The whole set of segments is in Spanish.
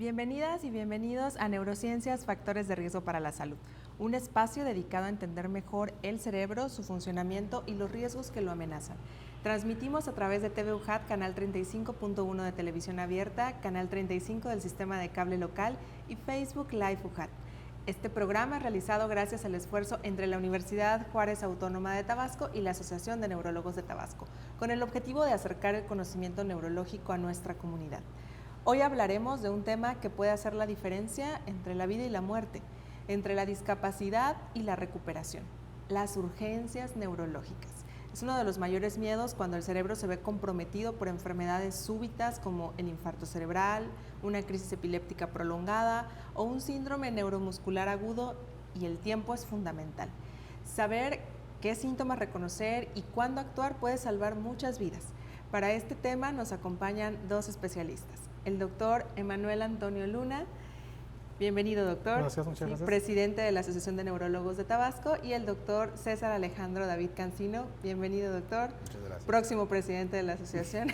Bienvenidas y bienvenidos a Neurociencias, Factores de Riesgo para la Salud, un espacio dedicado a entender mejor el cerebro, su funcionamiento y los riesgos que lo amenazan. Transmitimos a través de TV UJAT, canal 35.1 de televisión abierta, canal 35 del sistema de cable local y Facebook Live UJAT. Este programa es realizado gracias al esfuerzo entre la Universidad Juárez Autónoma de Tabasco y la Asociación de Neurólogos de Tabasco, con el objetivo de acercar el conocimiento neurológico a nuestra comunidad. Hoy hablaremos de un tema que puede hacer la diferencia entre la vida y la muerte, entre la discapacidad y la recuperación, las urgencias neurológicas. Es uno de los mayores miedos cuando el cerebro se ve comprometido por enfermedades súbitas como el infarto cerebral, una crisis epiléptica prolongada o un síndrome neuromuscular agudo, y el tiempo es fundamental. Saber qué síntomas reconocer y cuándo actuar puede salvar muchas vidas. Para este tema nos acompañan dos especialistas. El doctor Emanuel Antonio Luna, bienvenido doctor. Gracias, muchas gracias. Presidente de la Asociación de Neurólogos de Tabasco, y el doctor César Alejandro David Cancino, bienvenido doctor. Muchas gracias. Próximo presidente de la asociación.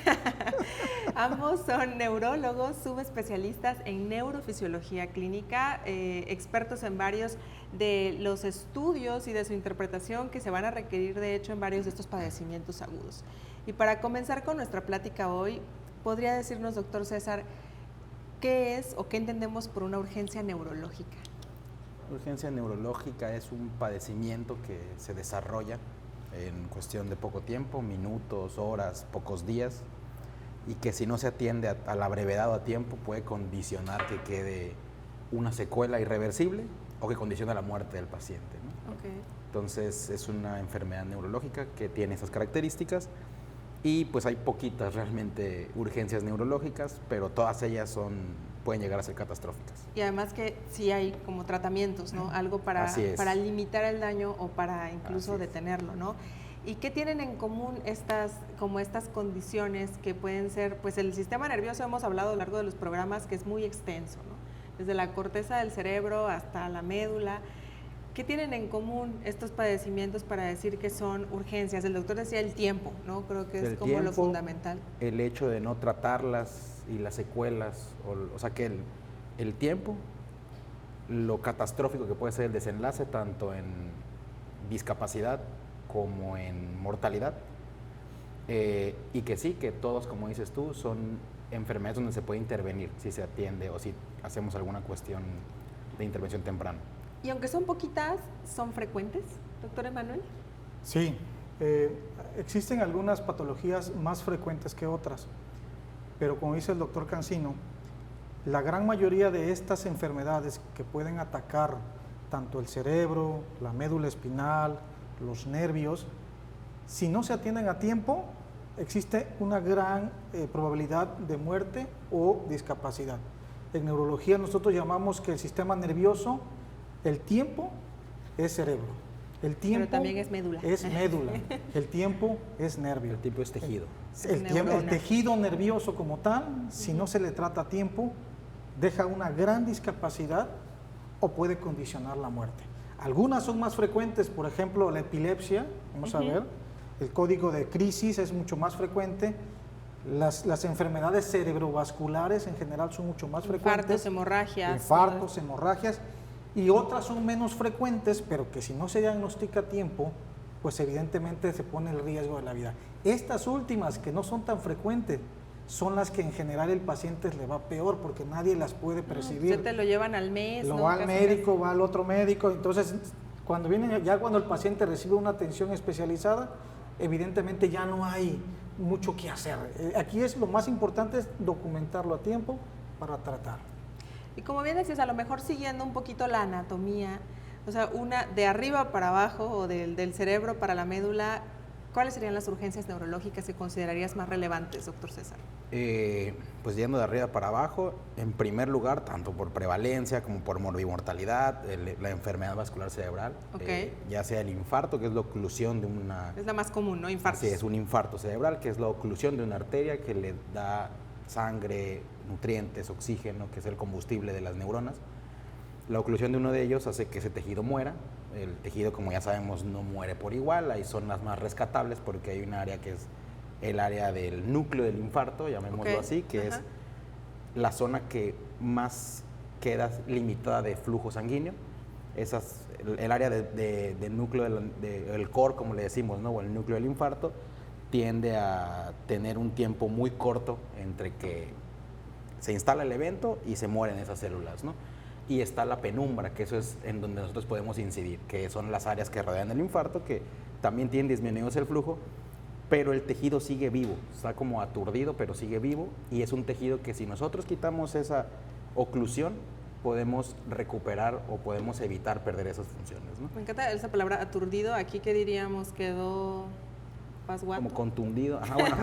Ambos son neurólogos, subespecialistas en neurofisiología clínica, expertos en varios de los estudios y de su interpretación que se van a requerir de hecho en varios de estos padecimientos agudos. Y para comenzar con nuestra plática hoy, ¿podría decirnos, doctor César, qué es o qué entendemos por una urgencia neurológica? Urgencia neurológica es un padecimiento que se desarrolla en cuestión de poco tiempo, minutos, horas, pocos días, y que si no se atiende a la brevedad o a tiempo puede condicionar que quede una secuela irreversible o que condicione la muerte del paciente, ¿no? Okay. Entonces es una enfermedad neurológica que tiene esas características. Y pues hay poquitas realmente urgencias neurológicas, pero todas ellas pueden llegar a ser catastróficas. Y además que sí hay como tratamientos, ¿no? Algo para limitar el daño o para incluso detenerlo, ¿no? ¿Y qué tienen en común estas condiciones que pueden ser, pues el sistema nervioso, hemos hablado a lo largo de los programas, que es muy extenso, ¿no? Desde la corteza del cerebro hasta la médula. ¿Qué tienen en común estos padecimientos para decir que son urgencias? El doctor decía el tiempo, ¿no? Creo que es como lo fundamental. El hecho de no tratarlas y las secuelas, o sea que el tiempo, lo catastrófico que puede ser el desenlace, tanto en discapacidad como en mortalidad, y que sí, que todos, como dices tú, son enfermedades donde se puede intervenir si se atiende o si hacemos alguna cuestión de intervención temprana. Y aunque son poquitas, ¿son frecuentes, doctor Emanuel? Sí, existen algunas patologías más frecuentes que otras, pero como dice el doctor Cancino, la gran mayoría de estas enfermedades que pueden atacar tanto el cerebro, la médula espinal, los nervios, si no se atienden a tiempo, existe una gran probabilidad de muerte o discapacidad. En neurología nosotros llamamos que el sistema nervioso, el tiempo es cerebro, el tiempo pero también es médula. El tiempo es nervio. El tiempo es tejido. El tejido nervioso como tal, si no se le trata a tiempo, deja una gran discapacidad o puede condicionar la muerte. Algunas son más frecuentes, por ejemplo, la epilepsia, vamos a ver, el código de crisis es mucho más frecuente. Las enfermedades cerebrovasculares en general son mucho más frecuentes. Infartos, hemorragias. Y otras son menos frecuentes, pero que si no se diagnostica a tiempo, pues evidentemente se pone el riesgo de la vida. Estas últimas, que no son tan frecuentes, son las que en general el paciente le va peor, porque nadie las puede percibir. Usted te lo llevan al mes. Lo va al médico, va al otro médico, entonces cuando el paciente recibe una atención especializada, evidentemente ya no hay mucho que hacer. Aquí lo más importante es documentarlo a tiempo para tratar. Y como bien decías, a lo mejor siguiendo un poquito la anatomía, o sea, una de arriba para abajo o del cerebro para la médula, ¿cuáles serían las urgencias neurológicas que considerarías más relevantes, doctor César? Pues yendo de arriba para abajo, en primer lugar, tanto por prevalencia como por morbimortalidad, la enfermedad vascular cerebral, ya sea el infarto, que es la oclusión de una... Es la más común, ¿no? Infarto. Sí, es un infarto cerebral, que es la oclusión de una arteria que le da sangre, nutrientes, oxígeno, que es el combustible de las neuronas. La oclusión de uno de ellos hace que ese tejido muera. El tejido, como ya sabemos, no muere por igual. Hay zonas más rescatables porque hay un área que es el área del núcleo del infarto, llamémoslo así, que es la zona que más queda limitada de flujo sanguíneo. El área del núcleo del core, como le decimos, ¿no? O el núcleo del infarto, tiende a tener un tiempo muy corto entre que se instala el evento y se mueren esas células, ¿no? Y está la penumbra, que eso es en donde nosotros podemos incidir, que son las áreas que rodean el infarto, que también tienen disminuidos el flujo, pero el tejido sigue vivo, está como aturdido, pero sigue vivo, y es un tejido que si nosotros quitamos esa oclusión, podemos recuperar o podemos evitar perder esas funciones, ¿no? Me encanta esa palabra aturdido. Aquí, ¿qué diríamos? Quedó pasguato. Como contundido. Ajá, bueno,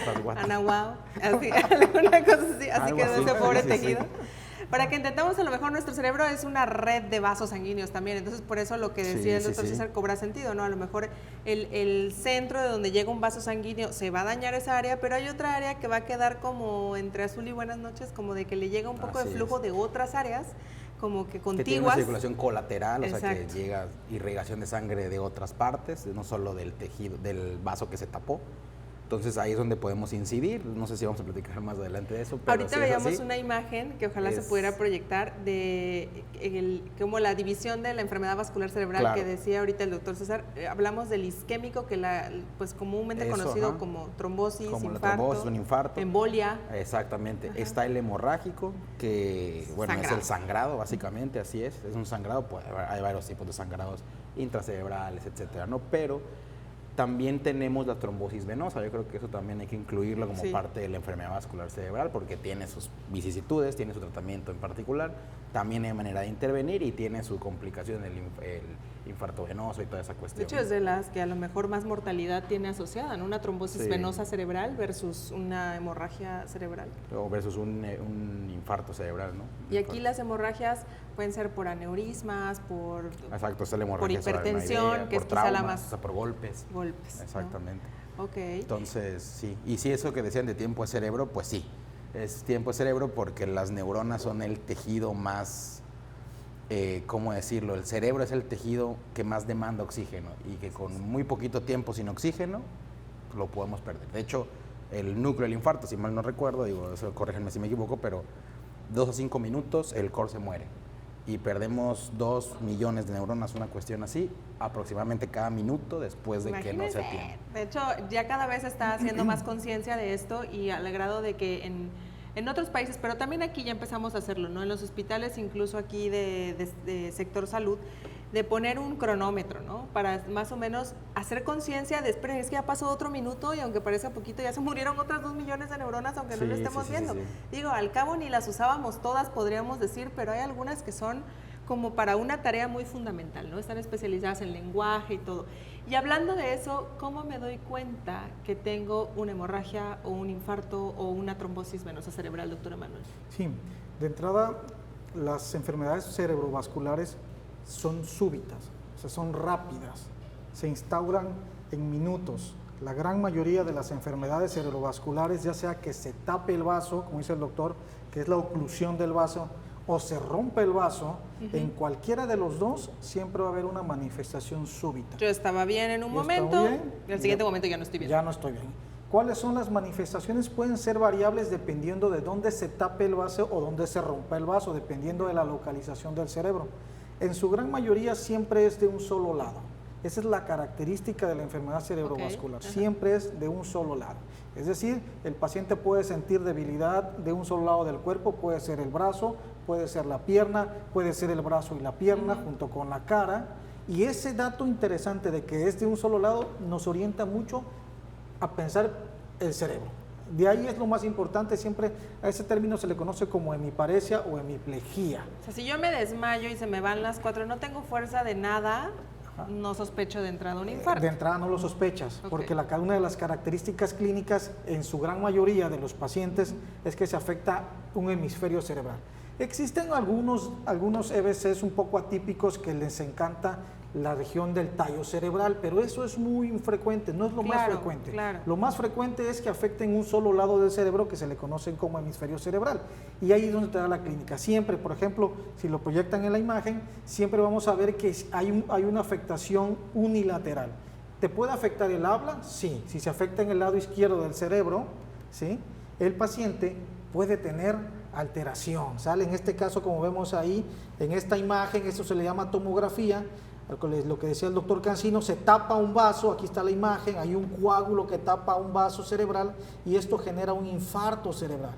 pasguato. Anahuao. Así, alguna cosa así. Así Algo quedó así, ese pobre sí, tejido. sí. Para que intentemos, a lo mejor nuestro cerebro es una red de vasos sanguíneos también, entonces por eso lo que decía el doctor César cobra sentido, ¿no? A lo mejor el centro de donde llega un vaso sanguíneo se va a dañar esa área, pero hay otra área que va a quedar como entre azul y buenas noches, como de que le llega un poco de flujo de otras áreas, como que contiguas. Que tiene una circulación colateral, Exacto. o sea que llega irrigación de sangre de otras partes, no solo del tejido, del vaso que se tapó. Entonces ahí es donde podemos incidir. No sé si vamos a platicar más adelante de eso. Pero ahorita si veíamos es así, una imagen que ojalá se pudiera proyectar de como la división de la enfermedad vascular cerebral, claro, que decía ahorita el doctor César. Hablamos del isquémico, que pues comúnmente conocido como trombosis, como infarto, la trombosis, un infarto, embolia. Exactamente. Ajá. Está el hemorrágico, que bueno, es el sangrado básicamente, así es un sangrado. Pues, hay varios tipos de sangrados intracerebrales, etcétera, ¿no? Pero también tenemos la trombosis venosa. Yo creo que eso también hay que incluirlo como parte de la enfermedad vascular cerebral, porque tiene sus vicisitudes, tiene su tratamiento en particular, también hay manera de intervenir y tiene su complicación, el infarto venoso y toda esa cuestión. De hecho, es de las que a lo mejor más mortalidad tiene asociada, ¿no? Una trombosis venosa cerebral versus una hemorragia cerebral. O versus un infarto cerebral, ¿no? Y aquí las hemorragias pueden ser por aneurismas, por hipertensión, que es quizá la más... O sea, por golpes. Exactamente. ¿No? Ok. Entonces, sí. Y si eso que decían de tiempo de cerebro, pues sí. Es tiempo de cerebro porque las neuronas son el tejido más... ¿cómo decirlo? El cerebro es el tejido que más demanda oxígeno y que con muy poquito tiempo sin oxígeno lo podemos perder. De hecho, el núcleo del infarto, si mal no recuerdo, eso corríjanme si me equivoco, pero 2 a 5 minutos el core se muere y perdemos 2 millones de neuronas, una cuestión así, aproximadamente cada minuto después de que no se atiende. De hecho, ya cada vez se está haciendo más conciencia de esto y al grado de que en otros países, pero también aquí ya empezamos a hacerlo, ¿no? En los hospitales, incluso aquí de sector salud, de poner un cronómetro, ¿no? Para más o menos hacer conciencia de, espera, es que ya pasó otro minuto y aunque parezca poquito, ya se murieron otras 2 millones de neuronas, aunque no lo estemos viendo. Digo, al cabo ni las usábamos todas, podríamos decir, pero hay algunas que son como para una tarea muy fundamental, ¿no? Están especializadas en lenguaje y todo. Y hablando de eso, ¿cómo me doy cuenta que tengo una hemorragia o un infarto o una trombosis venosa cerebral, doctor Emanuel? Sí, de entrada, las enfermedades cerebrovasculares son súbitas, o sea, son rápidas, se instauran en minutos. La gran mayoría de las enfermedades cerebrovasculares, ya sea que se tape el vaso, como dice el doctor, que es la oclusión del vaso, o se rompe el vaso, en cualquiera de los dos siempre va a haber una manifestación súbita. Yo estaba bien en un momento, y al siguiente momento ya no estoy bien. Ya no estoy bien. ¿Cuáles son las manifestaciones? Pueden ser variables dependiendo de dónde se tape el vaso o dónde se rompa el vaso, dependiendo de la localización del cerebro. En su gran mayoría siempre es de un solo lado. Esa es la característica de la enfermedad cerebrovascular, siempre es de un solo lado. Es decir, el paciente puede sentir debilidad de un solo lado del cuerpo, puede ser el brazo, puede ser la pierna, puede ser el brazo y la pierna junto con la cara. Y ese dato interesante de que es de un solo lado nos orienta mucho a pensar el cerebro. De ahí es lo más importante, siempre a ese término se le conoce como hemiparesia o hemiplegia. O sea, si yo me desmayo y se me van las 4, no tengo fuerza de nada, no sospecho de entrada un infarto. De entrada no lo sospechas, porque una de las características clínicas en su gran mayoría de los pacientes es que se afecta un hemisferio cerebral. Existen algunos EBCs un poco atípicos que les encanta la región del tallo cerebral, pero eso es muy infrecuente, no es lo más frecuente. Lo más frecuente es que afecten un solo lado del cerebro que se le conocen como hemisferio cerebral. Y ahí es donde te da la clínica. Siempre, por ejemplo, si lo proyectan en la imagen, siempre vamos a ver que hay una afectación unilateral. ¿Te puede afectar el habla? Sí. Si se afecta en el lado izquierdo del cerebro, ¿sí? El paciente puede tener alteración, ¿sale? En este caso, como vemos ahí, en esta imagen, eso se le llama tomografía, lo que decía el doctor Cancino, se tapa un vaso, aquí está la imagen, hay un coágulo que tapa un vaso cerebral y esto genera un infarto cerebral.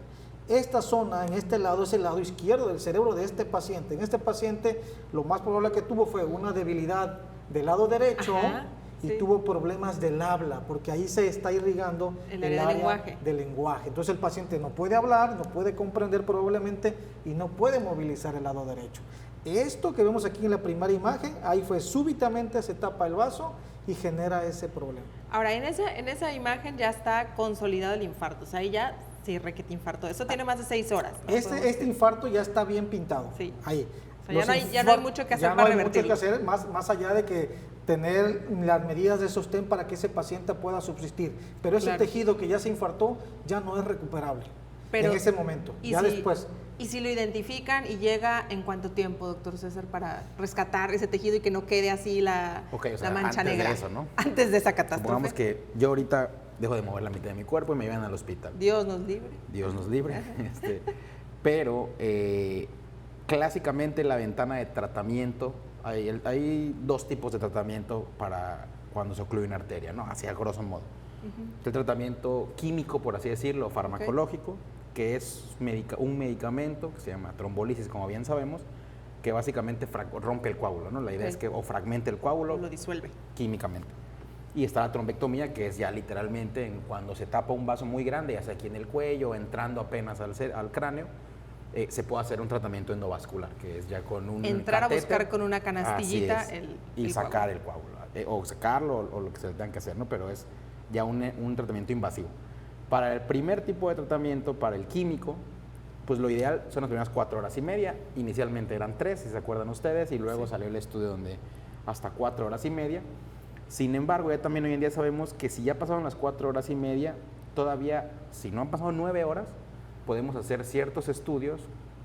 Esta zona, en este lado, es el lado izquierdo del cerebro de este paciente. En este paciente, lo más probable que tuvo fue una debilidad del lado derecho. Ajá, y sí. tuvo problemas del habla, porque ahí se está irrigando El el área del área lenguaje. del lenguaje. Entonces el paciente no puede hablar, no puede comprender probablemente y no puede movilizar el lado derecho. Esto que vemos aquí en la primera imagen, ahí fue súbitamente se tapa el vaso y genera ese problema. Ahora, en esa imagen ya está consolidado el infarto, o sea, ahí ya sí, requete infarto. Eso tiene más de 6 horas. ¿no? Este infarto ya está bien pintado. Sí. Ahí. O sea, ya no hay mucho que hacer ya para no hay mucho que revertirlo. hacer, más allá de que tener las medidas de sostén para que ese paciente pueda subsistir. Pero ese Claro. tejido que ya se infartó ya no es recuperable Pero, en ese momento. ¿y Ya si- después. ¿Y si lo identifican y llega en cuánto tiempo, doctor César, para rescatar ese tejido y que no quede así la, Ok, o sea, la mancha antes de negra? eso, ¿no? Antes de esa catástrofe. Supongamos que yo ahorita dejo de mover la mitad de mi cuerpo y me llevan al hospital. Dios nos libre. Dios nos libre. Pero clásicamente la ventana de tratamiento, hay dos tipos de tratamiento para cuando se ocluye una arteria, ¿no? Así a grosso modo. El tratamiento químico, por así decirlo, farmacológico, que es un medicamento que se llama trombolisis, como bien sabemos, que básicamente rompe el coágulo, ¿no? La idea Ok. es que o fragmente el coágulo Lo disuelve. químicamente. Y está la trombectomía, que es ya literalmente cuando se tapa un vaso muy grande, ya sea aquí en el cuello, entrando apenas al cráneo, se puede hacer un tratamiento endovascular, que es ya con un Entrar a catéter. buscar con una canastillita Así es, el y sacar el coágulo, o sacarlo, o lo que se le tenga que hacer, ¿no? Pero es ya un tratamiento invasivo. Para el primer tipo de tratamiento, para el químico, pues lo ideal son las primeras 4 horas y media. Inicialmente eran 3, si se acuerdan ustedes, y luego salió el estudio donde hasta 4 horas y media. Sin embargo, ya también hoy en día sabemos que si ya pasaron las 4 horas y media, todavía, si no han pasado 9 horas, podemos hacer ciertos estudios,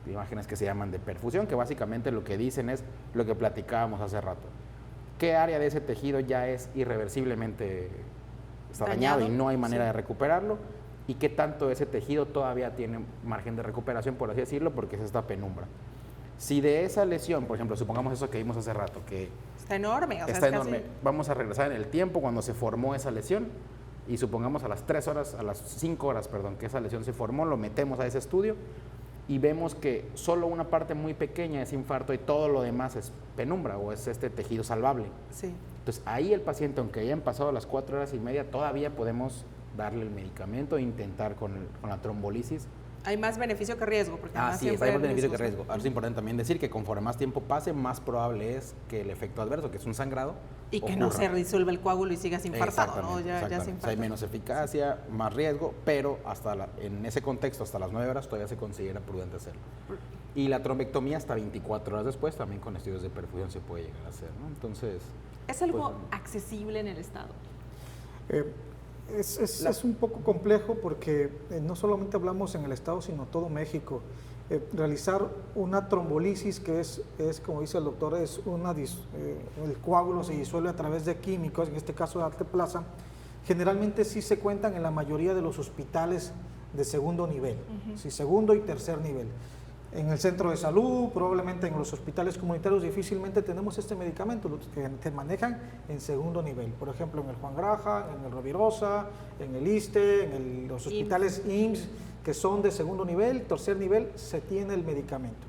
imágenes que se llaman de perfusión, que básicamente lo que dicen es lo que platicábamos hace rato. ¿Qué área de ese tejido ya es irreversiblemente está dañado y no hay manera de recuperarlo? ¿Y qué tanto ese tejido todavía tiene margen de recuperación, por así decirlo, porque es esta penumbra? Si de esa lesión, por ejemplo, supongamos eso que vimos hace rato, que Está enorme. O sea, está es casi- enorme, vamos a regresar en el tiempo cuando se formó esa lesión y supongamos a las 3 horas, a las 5 horas, perdón, que esa lesión se formó, lo metemos a ese estudio y vemos que solo una parte muy pequeña es infarto y todo lo demás es penumbra o es este tejido salvable. Sí. Entonces ahí el paciente, aunque hayan pasado las 4 horas y media, todavía podemos darle el medicamento e intentar con la trombolisis. Hay más beneficio que riesgo. Porque además Así es, siempre hay más beneficio que riesgos. riesgo. Ahora es importante también decir que conforme más tiempo pase, más probable es que el efecto adverso, que es un sangrado, Y que no ocurra. se disuelve el coágulo y sigas infartado, ¿no? Exactamente, Ya se exactamente. O sea, infarta. hay menos eficacia, más riesgo, pero en ese contexto, hasta las 9 horas, todavía se considera prudente hacerlo. Y la trombectomía hasta 24 horas después, también con estudios de perfusión se puede llegar a hacer, ¿no? Entonces... ¿Es algo pues, accesible en el Estado? Es un poco complejo porque no solamente hablamos en el Estado, sino todo México. Realizar una trombolisis, que es como dice el doctor, es el coágulo se disuelve a través de químicos, en este caso de alteplasa, generalmente sí se cuentan en la mayoría de los hospitales de segundo nivel, sí, segundo y tercer nivel. En el centro de salud, probablemente en los hospitales comunitarios, difícilmente tenemos este medicamento, los que se manejan en segundo nivel. Por ejemplo, en el Juan Graham, en el Rovirosa, en el ISSSTE, en los hospitales IMSS, que son de segundo nivel, tercer nivel, se tiene el medicamento.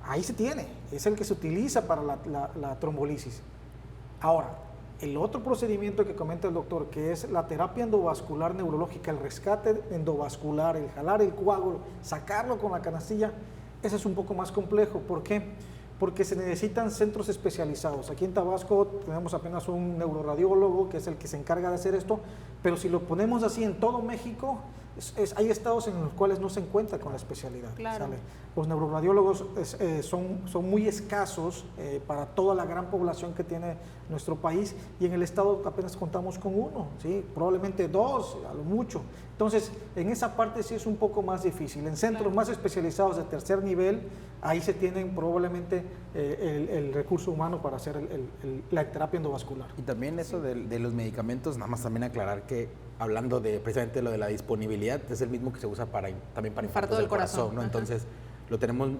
Ahí se tiene, es el que se utiliza para la trombolisis. Ahora, el otro procedimiento que comenta el doctor, que es la terapia endovascular neurológica, el rescate endovascular, el jalar el coágulo, sacarlo con la canastilla, ese es un poco más complejo. ¿Por qué? Porque se necesitan centros especializados. Aquí en Tabasco tenemos apenas un neuroradiólogo que es el que se encarga de hacer esto, pero si lo ponemos así en todo México, hay estados en los cuales no se encuentra con la especialidad. Claro. ¿Sale? Los neuroradiólogos son muy escasos para toda la gran población que tiene nuestro país, y en el estado apenas contamos con uno, ¿sí? Probablemente 2, a lo mucho. Entonces, en esa parte sí es un poco más difícil. En centros más especializados de tercer nivel, ahí se tienen probablemente el recurso humano para hacer la terapia endovascular. Y también eso de los medicamentos, nada más también aclarar que hablando de precisamente lo de la disponibilidad, es el mismo que se usa también para infartos del corazón, ¿no? Ajá. Entonces, lo tenemos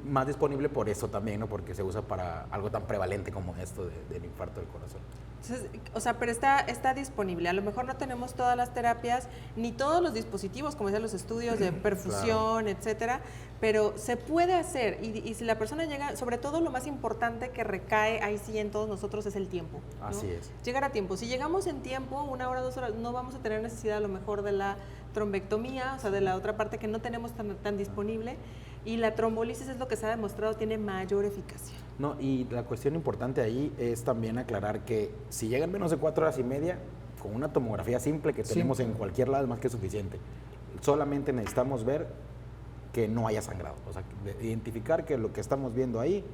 más disponible por eso también, ¿no? Porque se usa para algo tan prevalente como esto del infarto del corazón. Entonces, o sea, pero está disponible. A lo mejor no tenemos todas las terapias, ni todos los dispositivos, como decían los estudios de perfusión, etcétera, pero se puede hacer. Y si la persona llega, sobre todo lo más importante que recae ahí sí en todos nosotros es el tiempo, ¿no? Así es. Llegar a tiempo. Si llegamos en tiempo, 1 hora, 2 horas, no vamos a tener necesidad a lo mejor de la trombectomía, o sea, de la otra parte que no tenemos tan disponible. Y la trombolisis es lo que se ha demostrado tiene mayor eficacia. No, y la cuestión importante ahí es también aclarar que si llegan menos de 4 horas y media, con una tomografía simple que tenemos en cualquier lado es más que suficiente. Solamente necesitamos ver que no haya sangrado, o sea, identificar que lo que estamos viendo ahí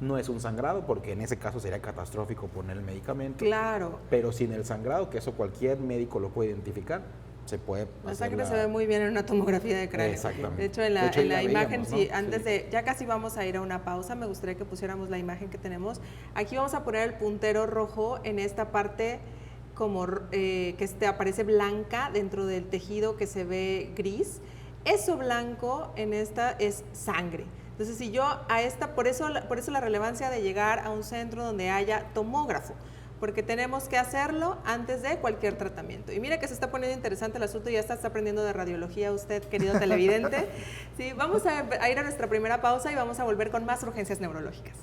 no es un sangrado, porque en ese caso sería catastrófico poner el medicamento. Claro. Pero sin el sangrado, que eso cualquier médico lo puede identificar, se puede la sangre se ve muy bien en una tomografía de cráneo. Exactamente. De hecho, en la imagen, veíamos, ¿no? sí, antes de, ya casi vamos a ir a una pausa, me gustaría que pusiéramos la imagen que tenemos. Aquí vamos a poner el puntero rojo en esta parte como que aparece blanca dentro del tejido que se ve gris. Eso blanco en esta es sangre. Entonces, si yo a esta, por eso la relevancia de llegar a un centro donde haya tomógrafo, porque tenemos que hacerlo antes de cualquier tratamiento. Y mira que se está poniendo interesante el asunto, ya está aprendiendo de radiología usted, querido televidente. Sí, vamos a ir a nuestra primera pausa y vamos a volver con más urgencias neurológicas.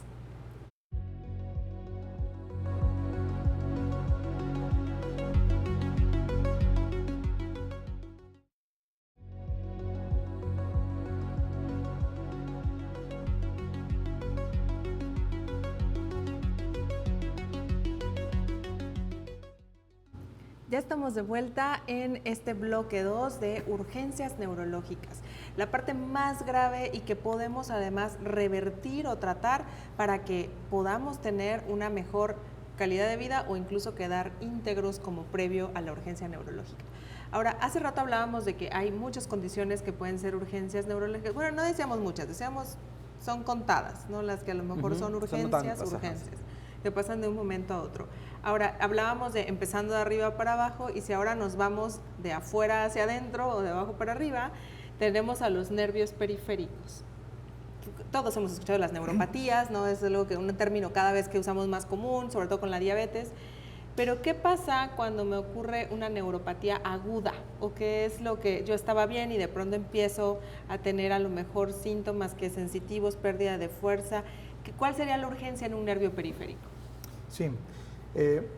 Ya estamos de vuelta en este bloque 2 de urgencias neurológicas, la parte más grave y que podemos además revertir o tratar para que podamos tener una mejor calidad de vida o incluso quedar íntegros como previo a la urgencia neurológica. Ahora, hace rato hablábamos de que hay muchas condiciones que pueden ser urgencias neurológicas. Bueno, no decíamos muchas, decíamos son contadas, ¿no? Las que a lo mejor son urgencias, que pasan de un momento a otro. Ahora, hablábamos de empezando de arriba para abajo, y si ahora nos vamos de afuera hacia adentro o de abajo para arriba, tenemos a los nervios periféricos. Todos hemos escuchado las neuropatías, ¿no? Es algo que un término cada vez que usamos más común, sobre todo con la diabetes. Pero, ¿qué pasa cuando me ocurre una neuropatía aguda? ¿O qué es lo que yo estaba bien y de pronto empiezo a tener a lo mejor síntomas que sensitivos, pérdida de fuerza? ¿Cuál sería la urgencia en un nervio periférico? Sí.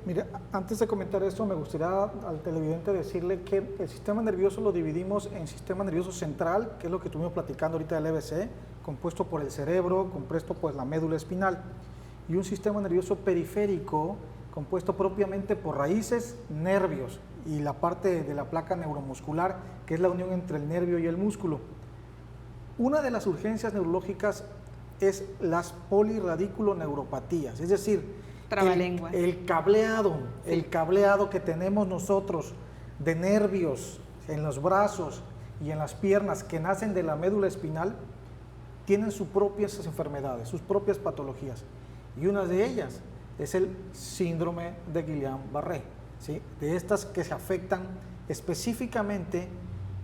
Mira, antes de comentar esto, me gustaría al televidente decirle que el sistema nervioso lo dividimos en sistema nervioso central, que es lo que estuvimos platicando ahorita del EBC, compuesto por el cerebro, compuesto por la médula espinal, y un sistema nervioso periférico, compuesto propiamente por raíces, nervios y la parte de la placa neuromuscular, que es la unión entre el nervio y el músculo. Una de las urgencias neurológicas es las polirradiculoneuropatías, es decir, el cableado que tenemos nosotros de nervios en los brazos y en las piernas que nacen de la médula espinal, tienen sus propias enfermedades, sus propias patologías. Y una de ellas es el síndrome de Guillain-Barré, ¿sí? De estas que se afectan específicamente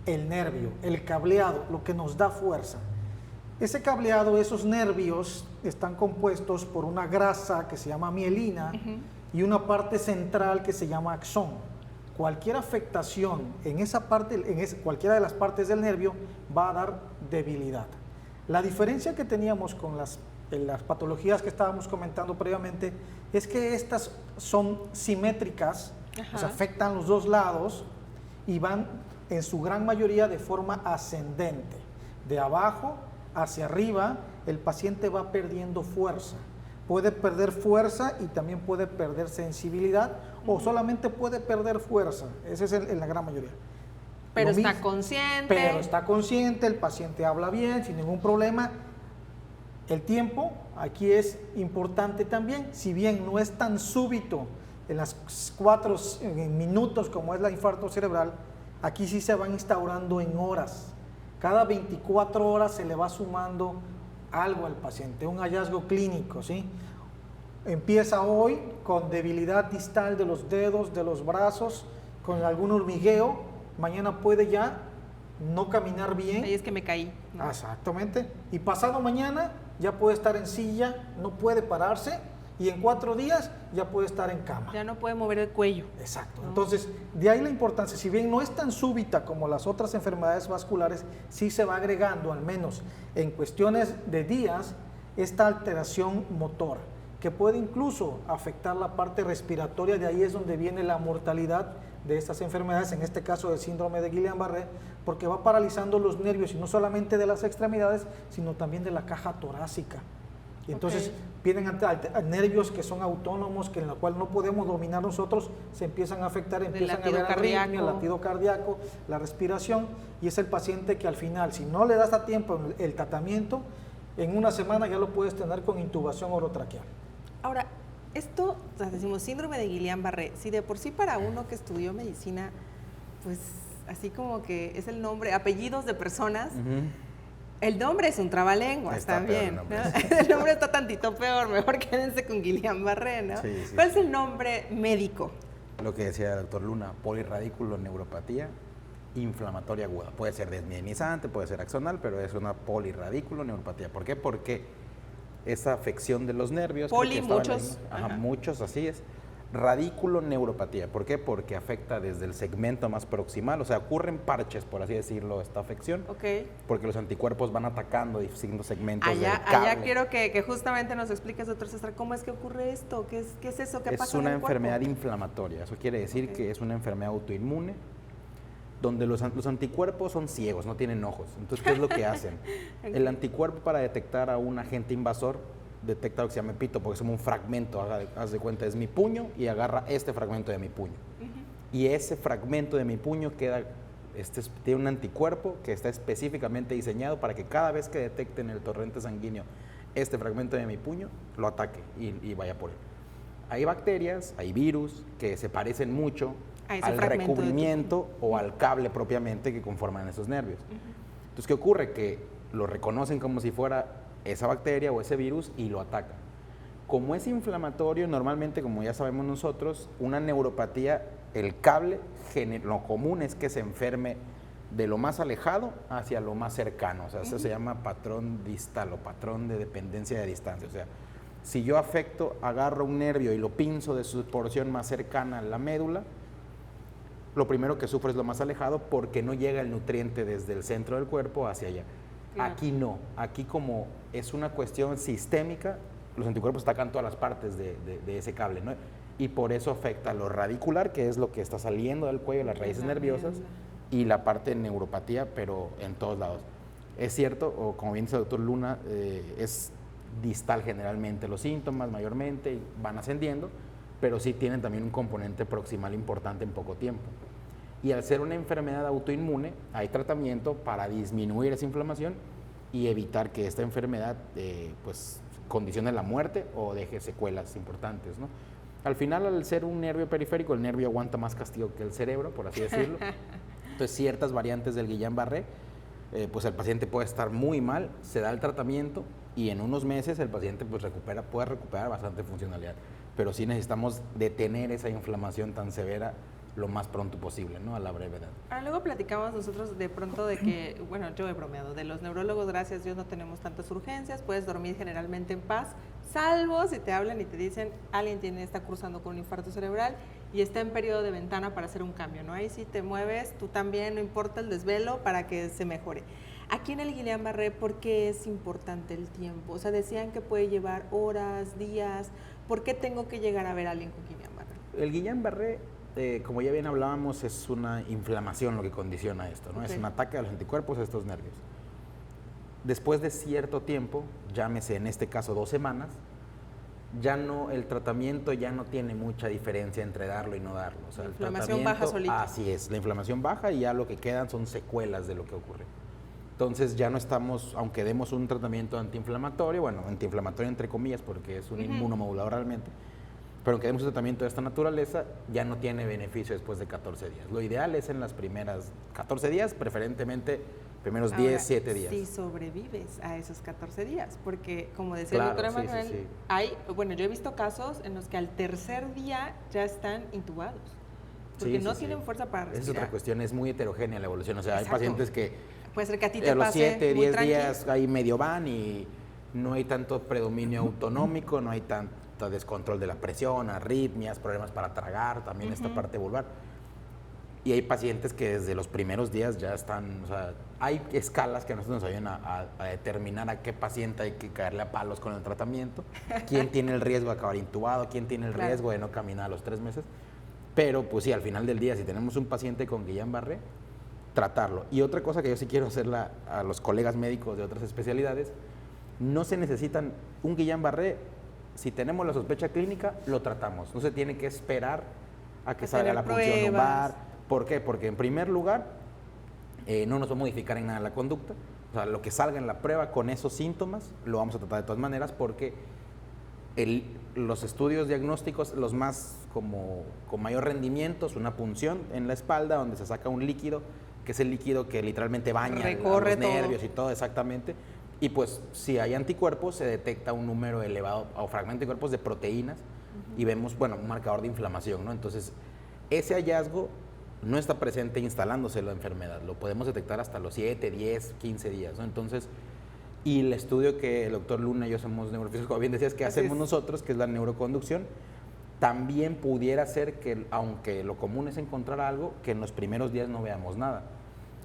el nervio, el cableado, lo que nos da fuerza. Ese cableado, esos nervios, están compuestos por una grasa que se llama mielina y una parte central que se llama axón. Cualquier afectación en esa parte, cualquiera de las partes del nervio, va a dar debilidad. La diferencia que teníamos con las patologías que estábamos comentando previamente es que estas son simétricas, o sea, afectan los dos lados y van en su gran mayoría de forma ascendente, de abajo hacia arriba. El paciente va perdiendo fuerza. Puede perder fuerza y también puede perder sensibilidad, o solamente puede perder fuerza. Ese es en la gran mayoría. Pero está consciente. Pero está consciente, el paciente habla bien, sin ningún problema. El tiempo aquí es importante también, si bien no es tan súbito en las 4 minutos como es el infarto cerebral, aquí sí se van instaurando en horas. Cada 24 horas se le va sumando algo al paciente, un hallazgo clínico, ¿sí? Empieza hoy con debilidad distal de los dedos, de los brazos, con algún hormigueo, mañana puede ya no caminar bien. Ahí es que me caí, ¿no? Exactamente. Y pasado mañana ya puede estar en silla, no puede pararse, y en 4 días ya puede estar en cama. Ya no puede mover el cuello. Exacto. ¿No? Entonces, de ahí la importancia, si bien no es tan súbita como las otras enfermedades vasculares, sí se va agregando, al menos en cuestiones de días, esta alteración motora, que puede incluso afectar la parte respiratoria. De ahí es donde viene la mortalidad de estas enfermedades, en este caso del síndrome de Guillain-Barré, porque va paralizando los nervios, y no solamente de las extremidades, sino también de la caja torácica. Y entonces vienen nervios que son autónomos, que en la cual no podemos dominar nosotros, se empiezan a afectar, empiezan a haber arritmia, latido cardíaco, la respiración, y es el paciente que al final, si no le das a tiempo el tratamiento, en una semana ya lo puedes tener con intubación orotraqueal. Ahora, esto, o sea, decimos síndrome de Guillain-Barré, si de por sí para uno que estudió medicina, pues así como que es el nombre, apellidos de personas, el nombre es un trabalenguas también, ¿no? El nombre está tantito peor, mejor quédense con Guillain-Barré, ¿no? Sí, sí, ¿Cuál es el nombre médico? Lo que decía el doctor Luna, polirradículo neuropatía inflamatoria aguda. Puede ser desmielizante, puede ser axonal, pero es una polirradículo neuropatía. ¿Por qué? Porque esa afección de los nervios. Muchos, así es. Radículo neuropatía. ¿Por qué? Porque afecta desde el segmento más proximal, o sea, ocurren parches, por así decirlo, esta afección. Porque los anticuerpos van atacando distintos segmentos del cable. Allá quiero que justamente nos expliques, doctor César, ¿cómo es que ocurre esto? ¿Qué es eso? ¿Qué pasa en el cuerpo? Es una enfermedad inflamatoria. Eso quiere decir que es una enfermedad autoinmune, donde los anticuerpos son ciegos, no tienen ojos. Entonces, ¿qué es lo que hacen? El anticuerpo, para detectar a un agente invasor, detecta lo que se llama pito, porque es como un fragmento, haz de cuenta, es mi puño, y agarra este fragmento de mi puño. Y ese fragmento de mi puño tiene un anticuerpo que está específicamente diseñado para que cada vez que detecte en el torrente sanguíneo este fragmento de mi puño, lo ataque y vaya por él. Hay bacterias, hay virus que se parecen mucho al recubrimiento o al cable propiamente que conforman esos nervios. Entonces, ¿qué ocurre? Que lo reconocen como si fuera esa bacteria o ese virus y lo atacan. Como es inflamatorio, normalmente, como ya sabemos nosotros, una neuropatía, el cable, lo común es que se enferme de lo más alejado hacia lo más cercano. O sea, eso se llama patrón distal o patrón de dependencia de distancia. O sea, si yo agarro un nervio y lo pinzo de su porción más cercana a la médula, lo primero que sufre es lo más alejado, porque no llega el nutriente desde el centro del cuerpo hacia allá. Aquí no, aquí como es una cuestión sistémica, los anticuerpos atacan todas las partes de ese cable, ¿no? Y por eso afecta lo radicular, que es lo que está saliendo del cuello, las raíces nerviosas, y la parte de neuropatía, pero en todos lados. Es cierto, o como bien dice el doctor Luna, es distal generalmente los síntomas, mayormente, van ascendiendo, pero sí tienen también un componente proximal importante en poco tiempo. Y al ser una enfermedad autoinmune, hay tratamiento para disminuir esa inflamación y evitar que esta enfermedad pues condicione la muerte o deje secuelas importantes, ¿no? Al final, al ser un nervio periférico, el nervio aguanta más castigo que el cerebro, por así decirlo. Entonces, ciertas variantes del Guillain-Barré, pues el paciente puede estar muy mal, se da el tratamiento y en unos meses el paciente pues puede recuperar bastante funcionalidad. Pero sí necesitamos detener esa inflamación tan severa lo más pronto posible, ¿no? A la brevedad. Ahora, luego platicamos nosotros de pronto de que, bueno, yo he bromeado, de los neurólogos, gracias a Dios, no tenemos tantas urgencias, puedes dormir generalmente en paz, salvo si te hablan y te dicen, alguien está cursando con un infarto cerebral y está en periodo de ventana para hacer un cambio, ¿no? Ahí sí te mueves, tú también, no importa el desvelo, para que se mejore. Aquí en el Guillain-Barré, ¿por qué es importante el tiempo? O sea, decían que puede llevar horas, días, ¿por qué tengo que llegar a ver a alguien con Guillain-Barré? El Guillain-Barré, como ya bien hablábamos, es una inflamación lo que condiciona esto, ¿no? Es un ataque a los anticuerpos a estos nervios. Después de cierto tiempo, llámese en este caso 2 semanas, el tratamiento ya no tiene mucha diferencia entre darlo y no darlo. O sea, la inflamación baja solita. Así es, la inflamación baja y ya lo que quedan son secuelas de lo que ocurre. Entonces ya no estamos, aunque demos un tratamiento antiinflamatorio, bueno, antiinflamatorio entre comillas porque es un inmunomodulador realmente, pero aunque demos un tratamiento de esta naturaleza, ya no tiene beneficio después de 14 días. Lo ideal es en las primeras 14 días, preferentemente primeros 10, 7 días. Si sobrevives a esos 14 días, porque como decía el doctor Emanuel, yo he visto casos en los que al tercer día ya están intubados. porque no tienen fuerza para respirar. Esa es otra cuestión, es muy heterogénea la evolución. O sea, Exacto. hay pacientes que puede ser que a ti te a los pase 7, muy 10 tranqui. días ahí medio van y no hay tanto predominio autonómico, no hay tanto descontrol de la presión, arritmias, problemas para tragar, también esta parte vulvar. Y hay pacientes que desde los primeros días ya están, o sea, hay escalas que a nosotros nos ayudan a determinar a qué paciente hay que caerle a palos con el tratamiento, quién tiene el riesgo de acabar intubado, quién tiene el riesgo de no caminar a los 3 meses. Pero pues sí, al final del día, si tenemos un paciente con Guillain-Barré, tratarlo. Y otra cosa que yo sí quiero hacerla a los colegas médicos de otras especialidades, no se necesitan un Guillain-Barré, si tenemos la sospecha clínica, lo tratamos. No se tiene que esperar a que salga la punción lumbar. ¿Por qué? Porque en primer lugar, no nos va a modificar en nada la conducta. O sea, lo que salga en la prueba con esos síntomas, lo vamos a tratar de todas maneras porque los estudios diagnósticos, los más con mayor rendimiento, es una punción en la espalda donde se saca un líquido, que es el líquido que literalmente baña recorre los nervios todo. y todo exactamente. Y pues si hay anticuerpos, se detecta un número elevado o fragmento de anticuerpos de proteínas y vemos, bueno, un marcador de inflamación, ¿no? Entonces, ese hallazgo no está presente instalándose la enfermedad, lo podemos detectar hasta los 7, 10, 15 días, ¿no? Entonces, y el estudio que el doctor Luna y yo somos neurofísicos, como bien decías, que hacemos nosotros, que es la neuroconducción, también pudiera ser que, aunque lo común es encontrar algo, que en los primeros días no veamos nada.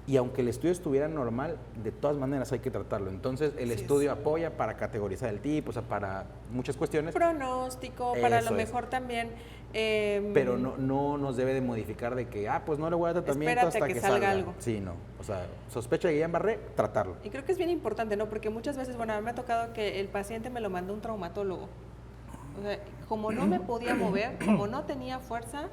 Y aunque el estudio estuviera normal, de todas maneras hay que tratarlo. Entonces, el estudio apoya para categorizar el tipo, o sea, para muchas cuestiones. Pronóstico, para lo mejor también. Pero no nos debe de modificar de que, pues no le voy a dar tratamiento hasta que salga algo. Sí, no. O sea, sospecha de Guillain-Barré, tratarlo. Y creo que es bien importante, ¿no? Porque muchas veces, bueno, a mí me ha tocado que el paciente me lo mandó un traumatólogo. O sea, como no me podía mover, como no tenía fuerza,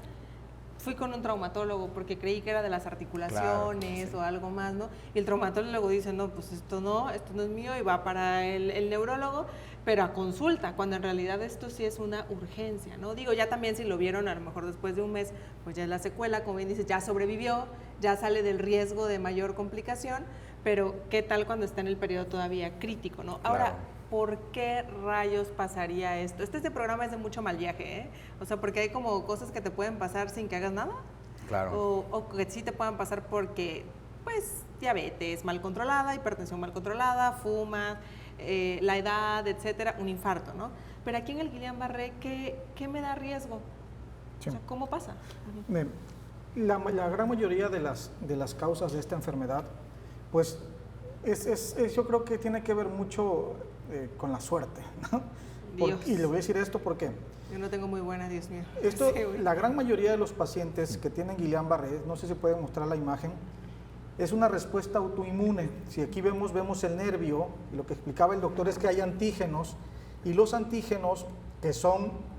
fui con un traumatólogo porque creí que era de las articulaciones o algo más, ¿no? Y el traumatólogo dice, no, pues esto no es mío y va para el neurólogo, pero a consulta, cuando en realidad esto sí es una urgencia, ¿no? Digo, ya también si lo vieron a lo mejor después de un mes, pues ya es la secuela, como bien dices, ya sobrevivió, ya sale del riesgo de mayor complicación, pero ¿qué tal cuando está en el periodo todavía crítico, ¿no? Ahora, ¿por qué rayos pasaría esto? Este programa es de mucho mal viaje, ¿eh? O sea, porque hay como cosas que te pueden pasar sin que hagas nada. Claro. O que sí te puedan pasar porque, pues, diabetes mal controlada, hipertensión mal controlada, fumas, la edad, etcétera, un infarto, ¿no? Pero aquí en el Guillain-Barré, ¿qué me da riesgo? Sí. O sea, ¿cómo pasa? La gran mayoría de las causas de esta enfermedad, pues, yo creo que tiene que ver mucho con la suerte, ¿no? Y le voy a decir esto porque yo no tengo muy buena, Dios mío. Esto, la gran mayoría de los pacientes que tienen Guillain-Barré, no sé si puede mostrar la imagen, es una respuesta autoinmune. Si aquí vemos el nervio, y lo que explicaba el doctor es que hay antígenos, y los antígenos que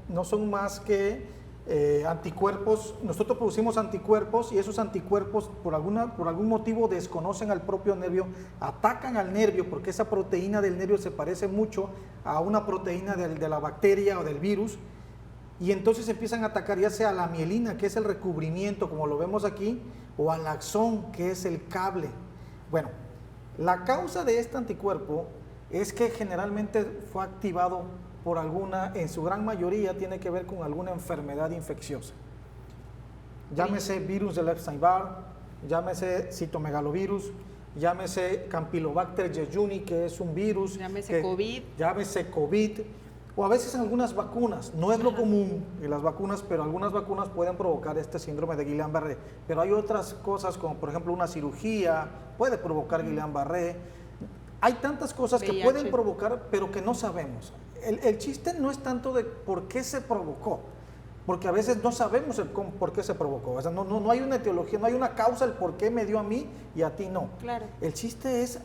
no son más que anticuerpos. Nosotros producimos anticuerpos y esos anticuerpos por algún motivo desconocen al propio nervio, atacan al nervio porque esa proteína del nervio se parece mucho a una proteína de la bacteria o del virus, y entonces empiezan a atacar ya sea a la mielina, que es el recubrimiento como lo vemos aquí, o al axón, que es el cable. Bueno, la causa de este anticuerpo es que generalmente fue activado por en su gran mayoría tiene que ver con alguna enfermedad infecciosa. Llámese virus del Epstein-Barr, llámese citomegalovirus, llámese Campylobacter jejuni, que es un virus. Llámese COVID, o a veces algunas vacunas. No es lo común en las vacunas, pero algunas vacunas pueden provocar este síndrome de Guillain-Barré. Pero hay otras cosas, como por ejemplo una cirugía, puede provocar Guillain-Barré. Hay tantas cosas que pueden provocar, pero que no sabemos. El chiste no es tanto de por qué se provocó, porque a veces no sabemos por qué se provocó. O sea, no hay una etiología, no hay una causa el por qué me dio a mí y a ti no. Claro. El chiste es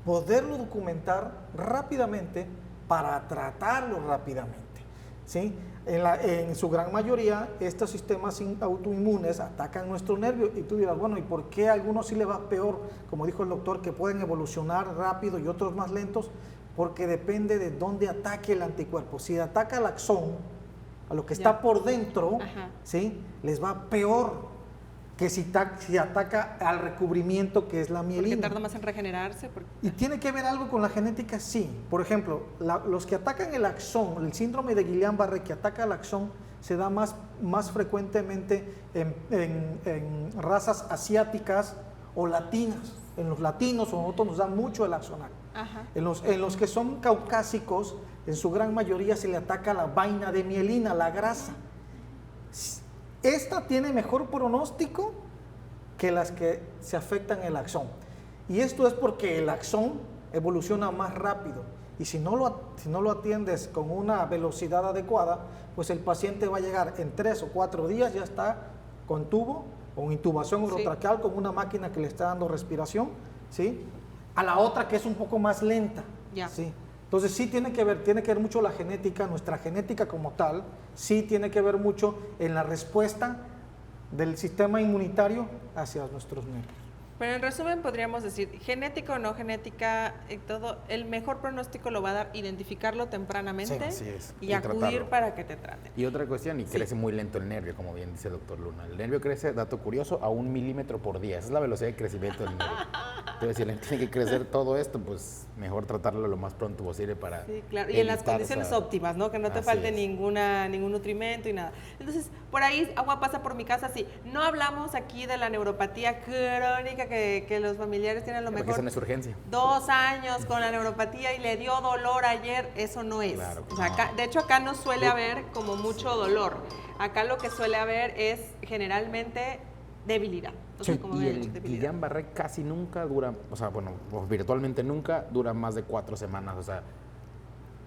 poderlo documentar rápidamente para tratarlo rápidamente, ¿sí? En su gran mayoría, estos sistemas autoinmunes atacan nuestro nervio y tú dirás, bueno, ¿y por qué a algunos sí le va peor? Como dijo el doctor, que pueden evolucionar rápido y otros más lentos, porque depende de dónde ataque el anticuerpo. Si ataca al axón, a lo que está por dentro, ¿sí? Les va peor. que si ataca al recubrimiento que es la mielina. Porque tarda más en regenerarse. ¿Y tiene que ver algo con la genética? Sí. Por ejemplo, los que atacan el axón, el síndrome de Guillain-Barré que ataca el axón, se da más frecuentemente en razas asiáticas o latinas. En los latinos o nosotros nos da mucho el axonal. Ajá. En los que son caucásicos, en su gran mayoría se le ataca la vaina de mielina, la grasa. Esta tiene mejor pronóstico que las que se afectan el axón. Y esto es porque el axón evoluciona más rápido. Y si no lo atiendes con una velocidad adecuada, pues el paciente va a llegar en 3 o 4 días, ya está con tubo, con intubación orotraqueal, con una máquina que le está dando respiración, ¿sí? A la otra que es un poco más lenta. Ya. ¿Sí? Entonces sí tiene que ver mucho la genética, nuestra genética como tal, sí tiene que ver mucho en la respuesta del sistema inmunitario hacia nuestros nervios. Pero en resumen podríamos decir, genética o no genética, todo, el mejor pronóstico lo va a dar identificarlo tempranamente así es. y Y acudir tratarlo. para que te traten. Y otra cuestión, crece muy lento el nervio, como bien dice el doctor Luna. El nervio crece, dato curioso, a 1 milímetro por día. Esa es la velocidad de crecimiento del nervio. Entonces, si le tiene que crecer todo esto, pues mejor tratarlo lo más pronto posible para Sí, claro. Y en las condiciones óptimas, ¿no? Que no te Así falte es. ningún nutrimento y nada. Entonces, por ahí agua pasa por mi casa, sí. No hablamos aquí de la neuropatía crónica que los familiares tienen a lo Porque mejor esa no es urgencia. 2 años con la neuropatía y le dio dolor ayer, eso no es. Claro, O sea, de hecho acá no suele haber como mucho dolor. Acá lo que suele haber es generalmente debilidad. O sea, Sí. como Y había el dicho, debilidad. Guillain-Barré casi nunca dura, o sea, bueno, virtualmente nunca dura más de 4 semanas. O sea,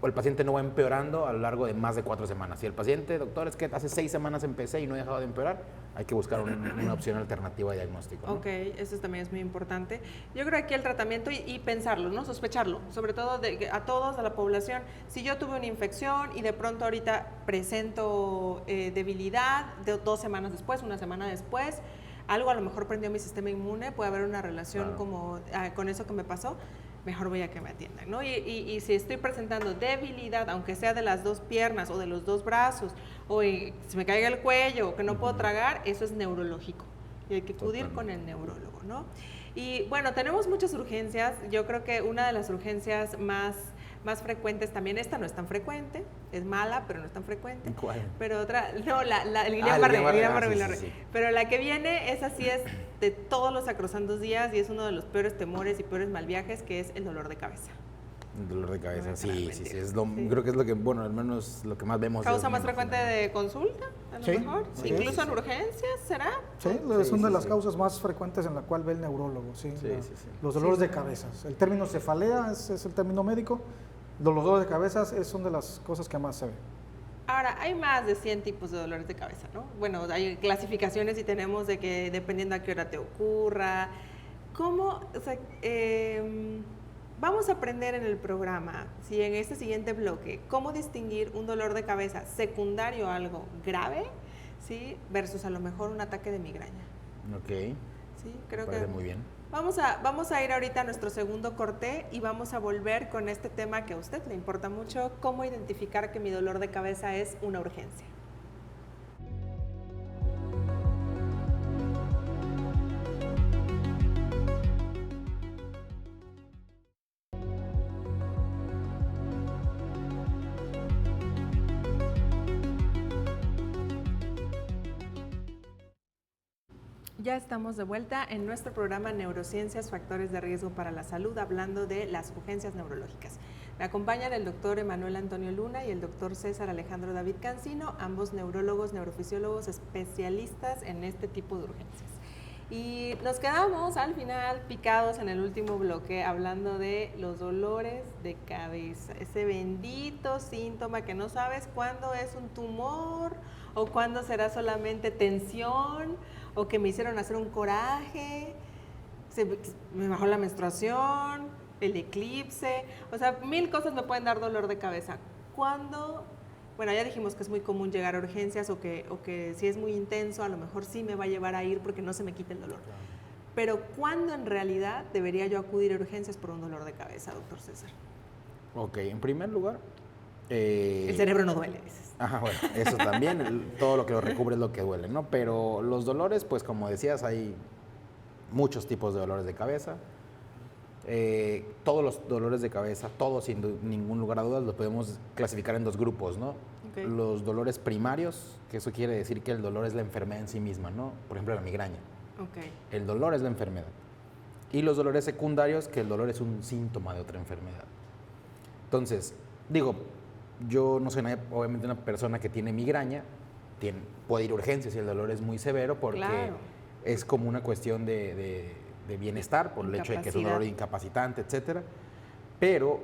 o el paciente no va empeorando a lo largo de más de 4 semanas. Si el paciente, doctor, es que hace 6 semanas empecé y no he dejado de empeorar, hay que buscar una opción alternativa de diagnóstico, ¿no? Ok, eso también es muy importante. Yo creo que aquí el tratamiento y pensarlo, ¿no? Sospecharlo, sobre todo a todos, a la población. Si yo tuve una infección y de pronto ahorita presento debilidad, 2 semanas después, 1 semana después, algo a lo mejor prendió mi sistema inmune, puede haber una relación Claro. como con eso que me pasó, mejor voy a que me atiendan, ¿no? Y si estoy presentando debilidad, aunque sea de las 2 piernas o de los 2 brazos, o se me caiga el cuello, o que no puedo tragar, eso es neurológico. Y hay que acudir Totalmente. con el neurólogo, ¿no? Y bueno, tenemos muchas urgencias. Yo creo que una de las urgencias más frecuentes también, esta no es tan frecuente, es mala, pero no es tan frecuente. ¿Cuál? Pero otra, no, el el Guillain-Barré, Guillain-Barré, sí. pero la que viene, esa sí es de todos los sacrosantos días y es uno de los peores temores y peores mal viajes, que es el dolor de cabeza. El dolor de cabeza, No, sí, para sí, mentir. sí. Sí. Creo que es lo que, bueno, al menos lo que más vemos. ¿Causa es, más me frecuente imagino, de consulta, a lo Sí, mejor? sí, Incluso sí, en sí. urgencias, ¿será? Sí, Sí, es una de sí, las sí. causas más frecuentes en la cual ve el neurólogo, sí, Sí, sí, sí. los dolores Sí, de cabeza. El término cefalea es el término médico, los dolores de cabeza son de las cosas que más se ve. Ahora, hay más de 100 tipos de dolores de cabeza, ¿no? Bueno, hay clasificaciones y tenemos de que dependiendo a qué hora te ocurra, cómo, o sea, vamos a aprender en el programa, ¿sí? En este siguiente bloque, cómo distinguir un dolor de cabeza secundario a algo grave, ¿sí? Versus a lo mejor un ataque de migraña, Ok, ¿sí? Creo parece que muy bien. vamos a ir ahorita a nuestro segundo corte y vamos a volver con este tema que a usted le importa mucho, cómo identificar que mi dolor de cabeza es una urgencia. Ya estamos de vuelta en nuestro programa Neurociencias, Factores de Riesgo para la Salud, hablando de las urgencias neurológicas. Me acompañan el doctor Emanuel Antonio Luna y el doctor César Alejandro David Cancino, ambos neurólogos, neurofisiólogos, especialistas en este tipo de urgencias. Y nos quedamos al final picados en el último bloque hablando de los dolores de cabeza, ese bendito síntoma que no sabes cuándo es un tumor o cuándo será solamente tensión o que me hicieron hacer un coraje, me bajó la menstruación, el eclipse, o sea, 1000 cosas me pueden dar dolor de cabeza. ¿Cuándo? Bueno, ya dijimos que es muy común llegar a urgencias o que si es muy intenso, a lo mejor sí me va a llevar a ir porque no se me quita el dolor. Pero ¿cuándo en realidad debería yo acudir a urgencias por un dolor de cabeza, doctor César? Ok, en primer lugar... El cerebro no duele, dices. Ajá, bueno, eso también, todo lo que lo recubre es lo que duele, ¿no? Pero los dolores, pues como decías, hay muchos tipos de dolores de cabeza. Todos los dolores de cabeza, todos sin ningún lugar a dudas, los podemos clasificar en dos grupos, ¿no? Okay. Los dolores primarios, que eso quiere decir que el dolor es la enfermedad en sí misma, ¿no? Por ejemplo, la migraña. Okay. El dolor es la enfermedad. Y los dolores secundarios, que el dolor es un síntoma de otra enfermedad. Entonces, digo, yo no soy obviamente una persona que tiene migraña, puede ir a urgencias si el dolor es muy severo, porque Claro. es como una cuestión de bienestar, por el hecho de que es un dolor incapacitante, etcétera. Pero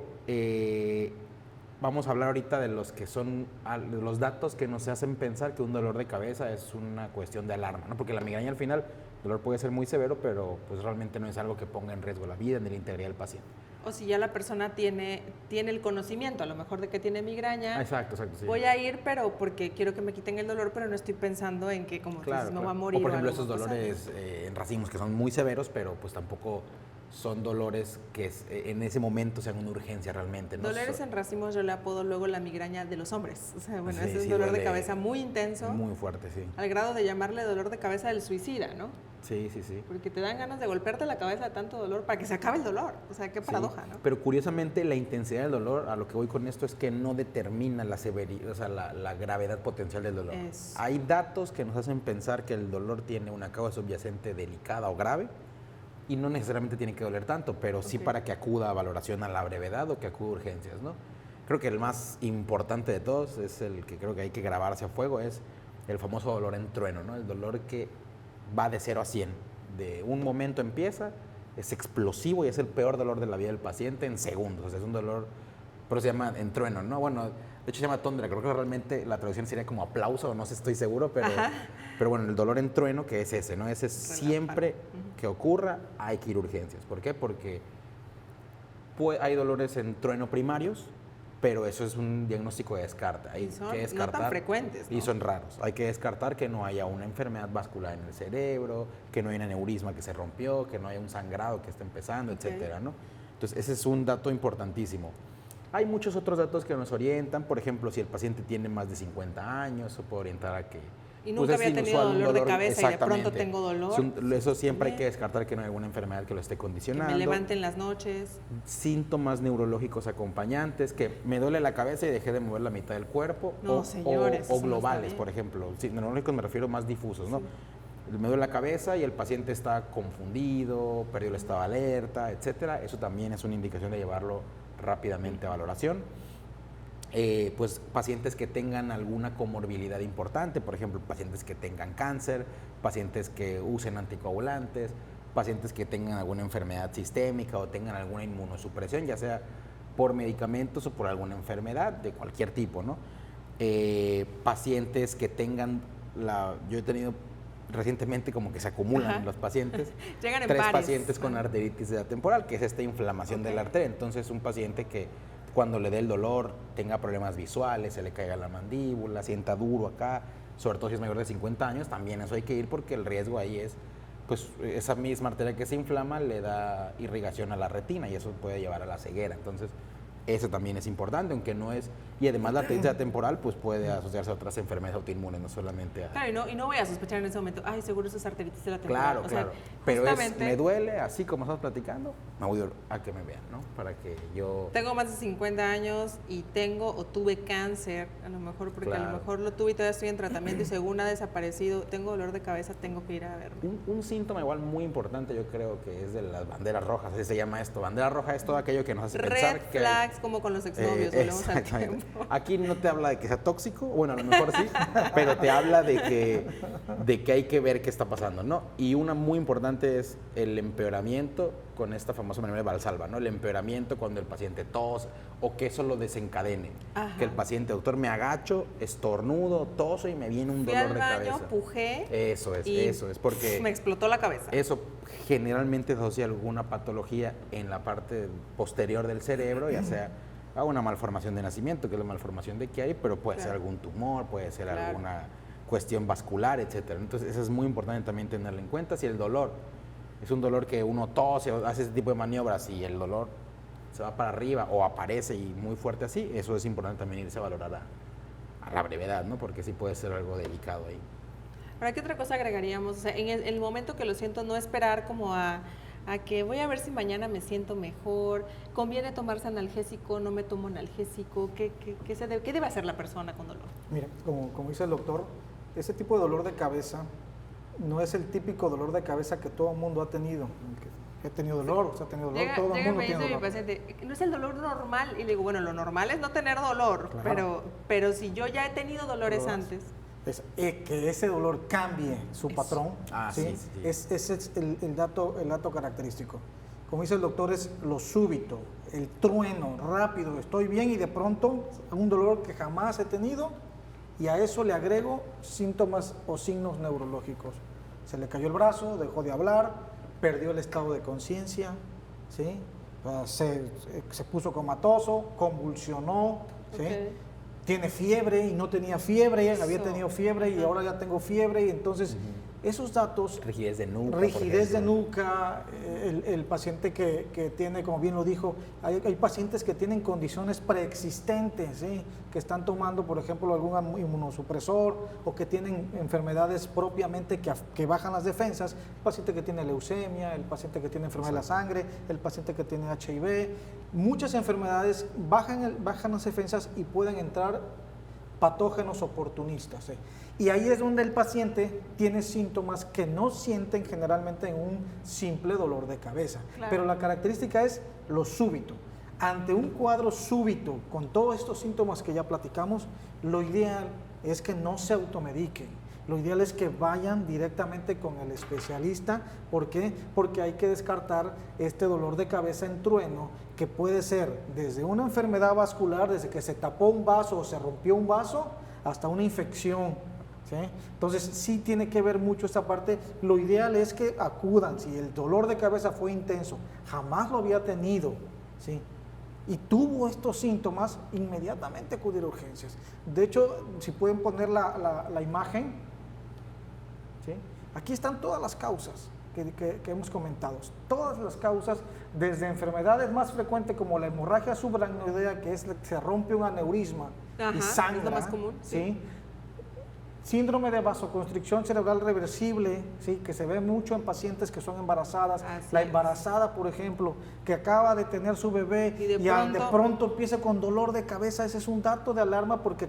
vamos a hablar ahorita de los que son de los datos que nos hacen pensar que un dolor de cabeza es una cuestión de alarma, ¿no? Porque la migraña al final, el dolor puede ser muy severo, pero pues realmente no es algo que ponga en riesgo la vida ni la integridad del paciente. O si ya la persona tiene el conocimiento, a lo mejor de que tiene migraña. Exacto, sí. Voy a ir, pero porque quiero que me quiten el dolor, pero no estoy pensando en que como Claro, me va a morir. O por ejemplo, algo esos va a pasar. dolores en racimos que son muy severos, pero pues tampoco son dolores que en ese momento sean una urgencia realmente, ¿no? Dolores en racimos yo le apodo luego la migraña de los hombres. O sea, bueno, Sí, ese es sí, dolor de duele cabeza muy intenso. Muy fuerte, sí. Al grado de llamarle dolor de cabeza del suicida, ¿no? Sí. Porque te dan ganas de golpearte la cabeza de tanto dolor para que se acabe el dolor. O sea, qué paradoja, Sí, ¿no? pero curiosamente la intensidad del dolor, a lo que voy con esto, es que no determina la severidad, o sea, la gravedad potencial del dolor. Hay datos que nos hacen pensar que el dolor tiene una causa subyacente delicada o grave y no necesariamente tiene que doler tanto, pero sí para que acuda a valoración a la brevedad o que acuda a urgencias, ¿no? Creo que el más importante de todos es el que creo que hay que grabarse a fuego, es el famoso dolor en trueno, ¿no? El dolor que va de 0 a 100. De un momento empieza, es explosivo y es el peor dolor de la vida del paciente en segundos. O sea, es un dolor, pero se llama en trueno, ¿no? Bueno, de hecho se llama tondra. Creo que realmente la traducción sería como aplauso, no sé, estoy seguro, pero bueno, el dolor en trueno, que es ese, ¿no? Ese es siempre que ocurra, hay que ir a urgencias. ¿Por qué? Porque hay dolores en trueno primarios, pero eso es un diagnóstico de descarte. Hay que descartar, no tan frecuentes, ¿no? Y son raros. Hay que descartar que no haya una enfermedad vascular en el cerebro, que no haya un aneurisma que se rompió, que no haya un sangrado que está empezando, etcétera, ¿no? Entonces, ese es un dato importantísimo. Hay muchos otros datos que nos orientan. Por ejemplo, si el paciente tiene más de 50 años, eso puede orientar a que... Y nunca había tenido dolor de cabeza y de pronto tengo dolor. Eso siempre hay que descartar que no hay alguna enfermedad que lo esté condicionando. Que me levante en las noches. Síntomas neurológicos acompañantes, que me duele la cabeza y dejé de mover la mitad del cuerpo. No, señores, o globales, por ejemplo. Sí, neurológicos me refiero más difusos, ¿no? Me duele la cabeza y el paciente está confundido, perdió el estado de alerta, etcétera. Eso también es una indicación de llevarlo rápidamente a valoración. Pues pacientes que tengan alguna comorbilidad importante, por ejemplo, pacientes que tengan cáncer, pacientes que usen anticoagulantes, pacientes que tengan alguna enfermedad sistémica o tengan alguna inmunosupresión, ya sea por medicamentos o por alguna enfermedad de cualquier tipo, ¿no? Pacientes que tengan yo he tenido recientemente como que se acumulan los pacientes. Llegan en 3 pares. pacientes con arteritis temporal, que es esta inflamación de la arteria. Entonces, un paciente que cuando le dé el dolor tenga problemas visuales, se le caiga la mandíbula, sienta duro acá, sobre todo si es mayor de 50 años, también eso hay que ir porque el riesgo ahí es, pues esa misma arteria que se inflama le da irrigación a la retina y eso puede llevar a la ceguera. Entonces, eso también es importante, aunque no es... Y además la arteritis temporal pues puede asociarse a otras enfermedades autoinmunes, no solamente a... Claro, y no voy a sospechar en ese momento, ay, seguro eso es arteritis de la temporal. Claro. Pero me duele, así como estamos platicando, me voy a que me vean, ¿no? Para que yo... Tengo más de 50 años y tengo o tuve cáncer, a lo mejor porque a lo mejor lo tuve y todavía estoy en tratamiento y según ha desaparecido, tengo dolor de cabeza, tengo que ir a verme. Un síntoma igual muy importante yo creo que es de las banderas rojas, así se llama esto. Bandera roja es todo aquello que nos hace pensar que... Red flags, como con los exnovios, volvemos al tiempo. Aquí no te habla de que sea tóxico, bueno, a lo mejor sí, pero te habla de que hay que ver qué está pasando, ¿no? Y una muy importante es el empeoramiento con esta famosa manera de Valsalva, ¿no? El empeoramiento cuando el paciente tose o que eso lo desencadene. Ajá. Que el paciente, doctor, me agacho, estornudo, toso y me viene un dolor de cabeza. Fui al baño, pujé. Eso es, porque... Me explotó la cabeza. Eso generalmente asocia alguna patología en la parte posterior del cerebro, ya sea a una malformación de nacimiento, que es la malformación de Chiari, pero puede ser algún tumor, puede ser alguna cuestión vascular, etcétera. Entonces, eso es muy importante también tenerlo en cuenta. Si el dolor es un dolor que uno tose o hace ese tipo de maniobras y el dolor se va para arriba o aparece y muy fuerte así, eso es importante también irse a valorar a la brevedad, ¿no? Porque sí puede ser algo delicado ahí. Ahora, ¿qué otra cosa agregaríamos? O sea, en el momento que lo siento, no esperar como a que voy a ver si mañana me siento mejor, conviene tomarse analgésico, no me tomo analgésico, ¿qué debe hacer la persona con dolor? Mira, como dice el doctor, ese tipo de dolor de cabeza no es el típico dolor de cabeza que todo el mundo ha tenido. He tenido dolor, o sea, ha tenido dolor, todo el mundo tiene dolor. Paciente, no es el dolor normal, y le digo, bueno, lo normal es no tener dolor, Claro. pero si yo ya he tenido dolores antes. Es, que ese dolor cambie su patrón, ¿sí? Ese es el dato característico. Como dice el doctor, es lo súbito, el trueno, rápido, estoy bien y de pronto un dolor que jamás he tenido, y a eso le agrego síntomas o signos neurológicos. Se le cayó el brazo, dejó de hablar, perdió el estado de conciencia, ¿sí? Se puso comatoso, convulsionó, ¿sí? Okay. Tiene fiebre y no tenía fiebre, había tenido fiebre y ahora ya tengo fiebre, y entonces esos datos... Rigidez de nuca. Rigidez de nuca, el paciente que tiene, como bien lo dijo, hay pacientes que tienen condiciones preexistentes, ¿sí? Que están tomando, por ejemplo, algún inmunosupresor, o que tienen enfermedades propiamente que bajan las defensas, el paciente que tiene leucemia, el paciente que tiene enfermedad de la sangre, el paciente que tiene HIV, muchas enfermedades bajan las defensas y pueden entrar patógenos oportunistas, ¿sí? Y ahí es donde el paciente tiene síntomas que no sienten generalmente en un simple dolor de cabeza. Claro. Pero la característica es lo súbito. Ante un cuadro súbito, con todos estos síntomas que ya platicamos, lo ideal es que no se automediquen. Lo ideal es que vayan directamente con el especialista. ¿Por qué? Porque hay que descartar este dolor de cabeza en trueno, que puede ser desde una enfermedad vascular, desde que se tapó un vaso o se rompió un vaso, hasta una infección, ¿sí? Entonces sí tiene que ver mucho esta parte. Lo ideal es que acudan, si el dolor de cabeza fue intenso, jamás lo había tenido, ¿sí? Y tuvo estos síntomas, inmediatamente acudir a urgencias. De hecho, si pueden poner la imagen, ¿sí? Aquí están todas las causas que hemos comentado, todas las causas, desde enfermedades más frecuentes como la hemorragia subaracnoidea, que es se rompe un aneurisma y sangra, es lo más común, ¿sí? Síndrome de vasoconstricción cerebral reversible, ¿sí? Que se ve mucho en pacientes que son embarazadas. La embarazada, por ejemplo, que acaba de tener su bebé y de pronto empieza con dolor de cabeza. Ese es un dato de alarma, porque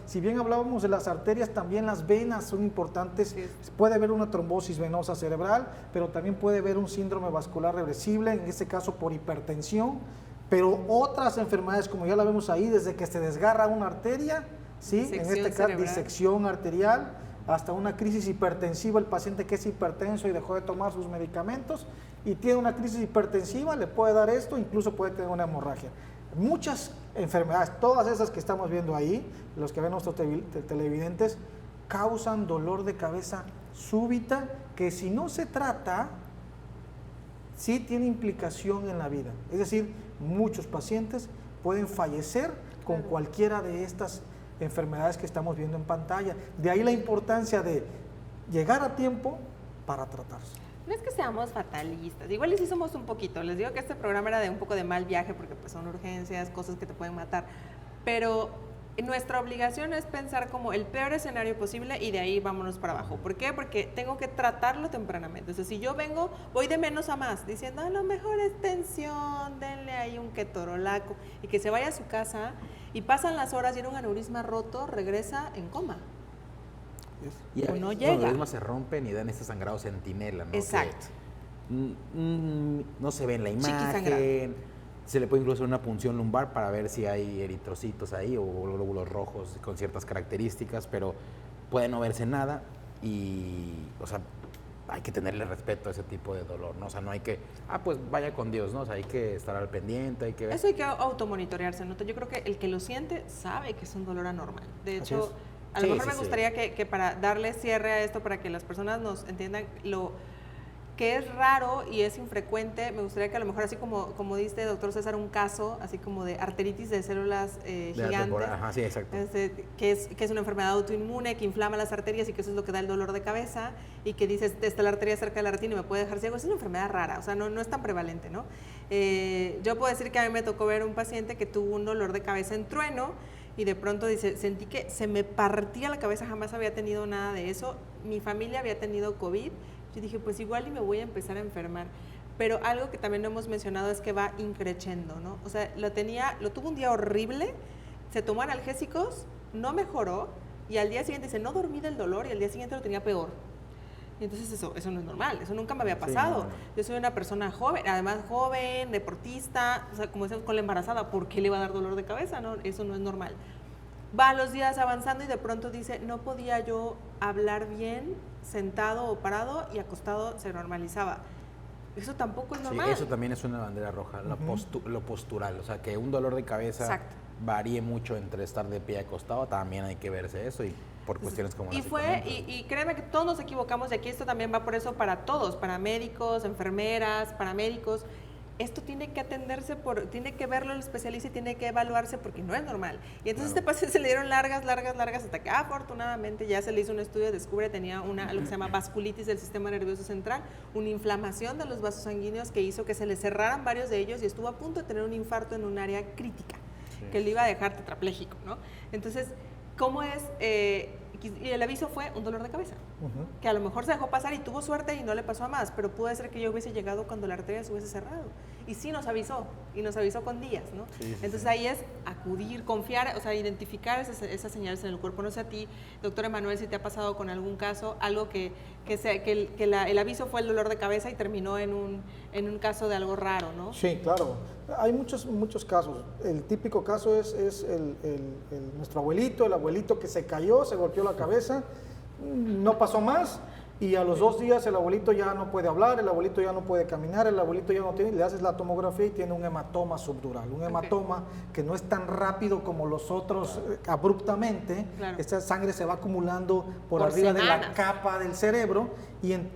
si bien hablábamos de las arterias, también las venas son importantes. Sí. Puede haber una trombosis venosa cerebral, pero también puede haber un síndrome vascular reversible, en este caso por hipertensión, pero otras enfermedades, como ya la vemos ahí, desde que se desgarra una arteria, ¿sí? En este caso, disección arterial, hasta una crisis hipertensiva, el paciente que es hipertenso y dejó de tomar sus medicamentos y tiene una crisis hipertensiva, le puede dar esto, incluso puede tener una hemorragia. Muchas enfermedades, todas esas que estamos viendo ahí, los que ven nuestros televidentes, causan dolor de cabeza súbita, que si no se trata, sí tiene implicación en la vida. Es decir, muchos pacientes pueden fallecer con cualquiera de estas enfermedades que estamos viendo en pantalla. De ahí la importancia de llegar a tiempo para tratarse. No es que seamos fatalistas, igual sí somos un poquito. Les digo que este programa era de un poco de mal viaje, porque pues son urgencias, cosas que te pueden matar, pero nuestra obligación es pensar como el peor escenario posible y de ahí vámonos para abajo. ¿Por qué? Porque tengo que tratarlo tempranamente. O sea, si yo voy de menos a más, diciendo a lo mejor es tensión, denle ahí un ketorolaco, y que se vaya a su casa y pasan las horas y en un aneurisma roto regresa en coma. Y o no llega. Los aneurismas se rompen y dan este sangrado centinela, ¿no? Exacto. Que, no se ve en la imagen. Se le puede incluso hacer una punción lumbar para ver si hay eritrocitos ahí o glóbulos rojos con ciertas características, pero puede no verse nada y, o sea, hay que tenerle respeto a ese tipo de dolor, ¿no? O sea, no hay que, pues vaya con Dios, ¿no? O sea, hay que estar al pendiente, hay que ver. Eso hay que automonitorearse, ¿no? Yo creo que el que lo siente sabe que es un dolor anormal. De hecho, a lo mejor me gustaría que para darle cierre a esto, para que las personas nos entiendan lo que es raro y es infrecuente, me gustaría que a lo mejor, así como dice doctor César, un caso así como de arteritis de células gigantes, sí, exacto. Que es una enfermedad autoinmune que inflama las arterias y que eso es lo que da el dolor de cabeza, y que dices, está la arteria cerca de la retina y me puede dejar ciego. Es una enfermedad rara, o sea, no es tan prevalente, ¿no? Yo puedo decir que a mí me tocó ver un paciente que tuvo un dolor de cabeza en trueno, y de pronto dice, sentí que se me partía la cabeza, jamás había tenido nada de eso, mi familia había tenido COVID, yo dije, pues igual y me voy a empezar a enfermar. Pero algo que también no hemos mencionado es que va increciendo, ¿no? O sea, lo tuvo un día horrible, se tomó analgésicos, no mejoró, y al día siguiente dice, no dormí del dolor, y al día siguiente lo tenía peor. Y entonces eso no es normal, eso nunca me había pasado. Sí, no. Yo soy una persona joven, además joven, deportista, o sea, como decimos con la embarazada, ¿por qué le va a dar dolor de cabeza? No, eso no es normal. Va los días avanzando y de pronto dice, no podía yo hablar bien, sentado o parado, y acostado se normalizaba. Eso tampoco es normal. Sí, eso también es una bandera roja, lo postural. O sea, que un dolor de cabeza Exacto. varíe mucho entre estar de pie y acostado, también hay que verse eso y por cuestiones como las que comentas. Y créeme que todos nos equivocamos, y aquí esto también va por eso para todos, para médicos, enfermeras, paramédicos. Esto tiene que atenderse, tiene que verlo el especialista y tiene que evaluarse porque no es normal. Y entonces este paciente se le dieron largas, hasta que afortunadamente ya se le hizo un estudio, descubre tenía lo que se llama vasculitis del sistema nervioso central, una inflamación de los vasos sanguíneos que hizo que se le cerraran varios de ellos y estuvo a punto de tener un infarto en un área crítica, que le iba a dejar tetrapléjico, ¿no? Entonces, ¿cómo es? Y el aviso fue un dolor de cabeza, que a lo mejor se dejó pasar y tuvo suerte y no le pasó a más, pero puede ser que yo hubiese llegado cuando la arteria se hubiese cerrado. Y sí nos avisó, y nos avisó con días, ¿no? Sí, Entonces ahí es acudir, confiar, o sea, identificar esas señales en el cuerpo. No sé a ti, doctor Emanuel, si te ha pasado con algún caso, algo que el aviso fue el dolor de cabeza y terminó en un caso de algo raro, ¿no? Sí, claro. Hay muchos casos. El típico caso es nuestro abuelito, el abuelito que se cayó, se golpeó la cabeza, no pasó más, y a los 2 días el abuelito ya no puede hablar, el abuelito ya no puede caminar, el abuelito ya no tiene, le haces la tomografía y tiene un hematoma subdural, un hematoma que no es tan rápido como los otros abruptamente. Claro. Esta sangre se va acumulando por Por arriba de la semanas. capa del cerebro,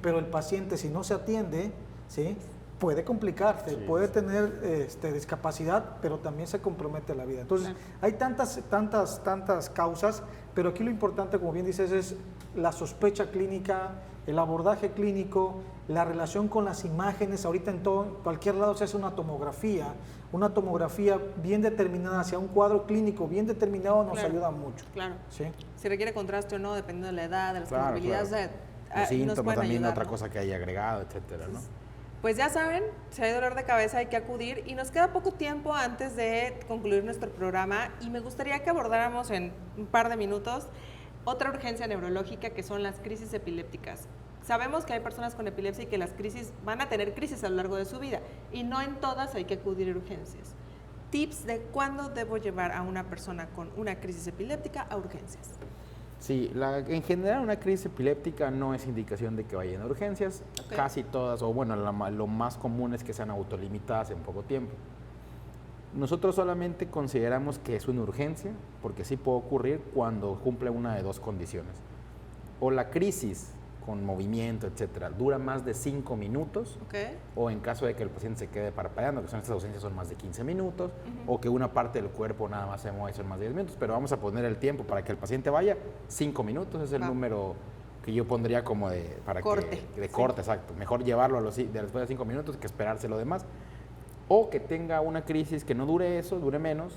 pero el paciente, si no se atiende, ¿sí?, puede complicarse, Sí, puede sí. tener discapacidad, pero también se compromete la vida. Entonces, hay tantas causas, pero aquí lo importante, como bien dices, es la sospecha clínica, el abordaje clínico, la relación con las imágenes. Ahorita en cualquier lado se hace una tomografía bien determinada hacia un cuadro clínico bien determinado nos Claro. ayuda mucho. Claro. ¿Sí? Si requiere contraste o no, dependiendo de la edad, de las Claro, comorbilidades, claro. o sea, Los nos síntomas pueden también, ayudar, otra ¿no? cosa que haya agregado, etcétera, ¿no? Pues ya saben, si hay dolor de cabeza hay que acudir, y nos queda poco tiempo antes de concluir nuestro programa, y me gustaría que abordáramos en un par de minutos otra urgencia neurológica, que son las crisis epilépticas. Sabemos que hay personas con epilepsia y que las crisis van a tener crisis a lo largo de su vida, y no en todas hay que acudir a urgencias. Tips de cuándo debo llevar a una persona con una crisis epiléptica a urgencias. Sí, en general una crisis epiléptica no es indicación de que vayan a urgencias. Ok. Casi todas, o bueno, lo más común es que sean autolimitadas en poco tiempo. Nosotros solamente consideramos que es una urgencia, porque sí puede ocurrir cuando cumple una de 2 condiciones. O la crisis con movimiento, etcétera, dura más de 5 minutos, ¿Ok? o en caso de que el paciente se quede parpadeando, que son estas ausencias son más de 15 minutos, o que una parte del cuerpo nada más se mueve, son más de 10 minutos, pero vamos a poner el tiempo para que el paciente vaya, 5 minutos es el Va. número que yo pondría como Corte. corte, exacto. Mejor llevarlo después de 5 minutos que esperarse lo demás. O que tenga una crisis que no dure eso, dure menos,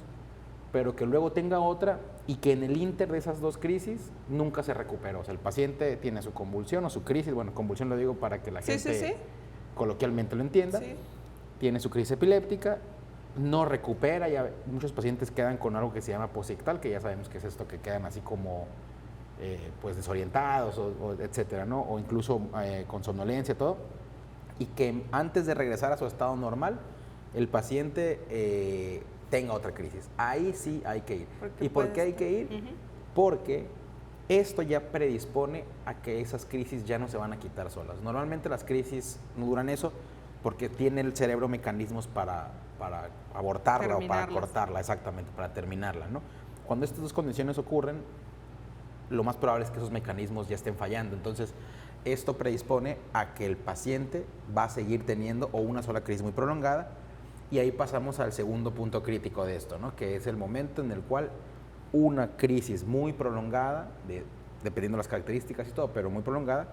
pero que luego tenga otra y que en el inter de esas 2 crisis nunca se recuperó. O sea, el paciente tiene su convulsión o su crisis, bueno, convulsión lo digo para que la gente coloquialmente lo entienda, Sí. tiene su crisis epiléptica, no recupera, ya muchos pacientes quedan con algo que se llama posictal, que ya sabemos que es esto, que quedan así como pues desorientados, o etcétera, ¿no? O incluso con somnolencia, todo, y que antes de regresar a su estado normal, el paciente tenga otra crisis. Ahí sí hay que ir. ¿Y por qué hay que ir? Porque esto ya predispone a que esas crisis ya no se van a quitar solas. Normalmente las crisis no duran eso porque tiene el cerebro mecanismos para abortarla o para cortarla, exactamente, para terminarla, ¿no? Cuando estas 2 condiciones ocurren, lo más probable es que esos mecanismos ya estén fallando. Entonces, esto predispone a que el paciente va a seguir teniendo o una sola crisis muy prolongada, y ahí pasamos al segundo punto crítico de esto, ¿no? Que es el momento en el cual una crisis muy prolongada, dependiendo de las características y todo, pero muy prolongada,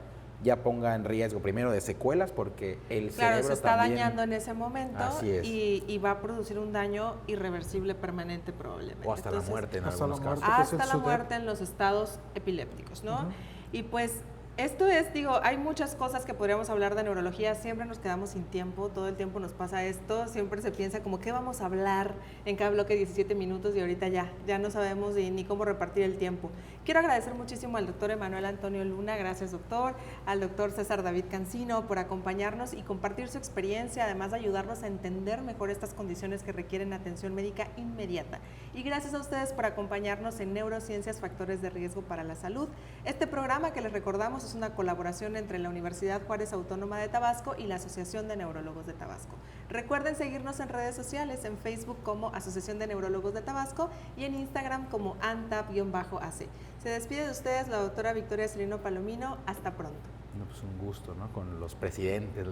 ya ponga en riesgo primero de secuelas, porque el Claro, cerebro se está también, dañando en ese momento Así es. y va a producir un daño irreversible permanente probablemente. o hasta Entonces, la muerte en hasta la algunos muerte. casos. que es el hasta la SUDEP. muerte en los estados epilépticos, ¿no? Ujú. Y pues esto es, digo, hay muchas cosas que podríamos hablar de neurología, siempre nos quedamos sin tiempo, todo el tiempo nos pasa esto, siempre se piensa como qué vamos a hablar en cada bloque 17 minutos y ahorita ya no sabemos ni cómo repartir el tiempo. Quiero agradecer muchísimo al doctor Emanuel Antonio Luna, gracias doctor, al doctor César David Cancino por acompañarnos y compartir su experiencia, además de ayudarnos a entender mejor estas condiciones que requieren atención médica inmediata. Y gracias a ustedes por acompañarnos en Neurociencias, Factores de Riesgo para la Salud. Este programa que les recordamos es una colaboración entre la Universidad Juárez Autónoma de Tabasco y la Asociación de Neurólogos de Tabasco. Recuerden seguirnos en redes sociales, en Facebook como Asociación de Neurólogos de Tabasco y en Instagram como ANTAP-AC. Se despide de ustedes la doctora Victoria Celino Palomino. Hasta pronto. No, pues un gusto, ¿no? Con los presidentes.